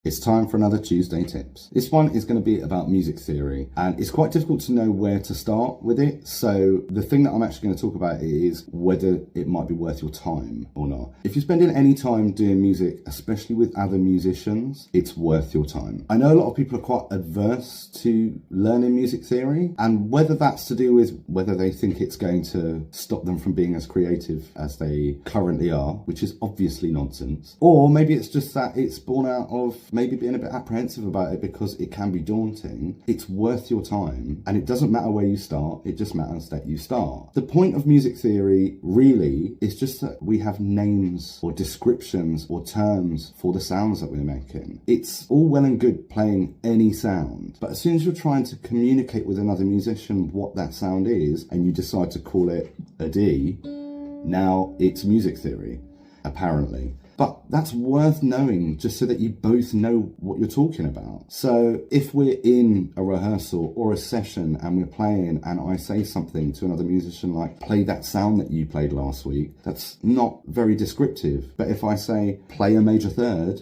It's time for another Tuesday Tips. This one is going to be about music theory, and it's quite difficult to know where to start with it. So the thing that I'm actually going to talk about is whether it might be worth your time or not. If you're spending any time doing music, especially with other musicians, it's worth your time. I know a lot of people are quite adverse to learning music theory, and whether that's to do with whether they think it's going to stop them from being as creative as they currently are, which is obviously nonsense, or maybe it's just that it's born out of maybe being a bit apprehensive about it because it can be daunting. It's worth your time, and it doesn't matter where you start, it just matters that you start. The point of music theory really is just that we have names or descriptions or terms for the sounds that we're making. It's all well and good playing any sound, but as soon as you're trying to communicate with another musician what that sound is and you decide to call it a D, now it's music theory, apparently. But that's worth knowing just so that you both know what you're talking about. So if we're in a rehearsal or a session and we're playing and I say something to another musician like, play that sound that you played last week, that's not very descriptive. But if I say, play a major third,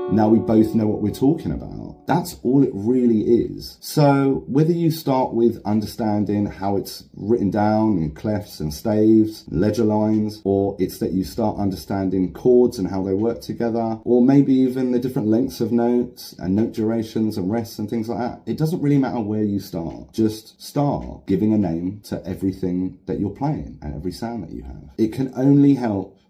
now we both know what we're talking about. That's all it really is. So whether you start with understanding how it's written down in clefs and staves, ledger lines, or it's that you start understanding chords and how they work together, or maybe even the different lengths of notes and note durations and rests and things like that, it doesn't really matter where you start. Just start giving a name to everything that you're playing and every sound that you have. It can only help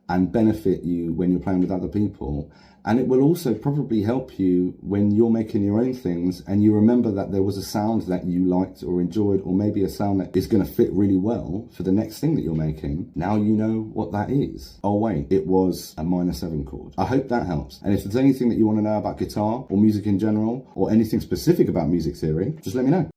and benefit you when you're playing with other people. And it will also probably help you when you're making your own things and you remember that there was a sound that you liked or enjoyed, or maybe a sound that is going to fit really well for the next thing that you're making. Now you know what that is. Oh wait, it was a minor 7 chord. I hope that helps. And if there's anything that you want to know about guitar or music in general, or anything specific about music theory, just let me know.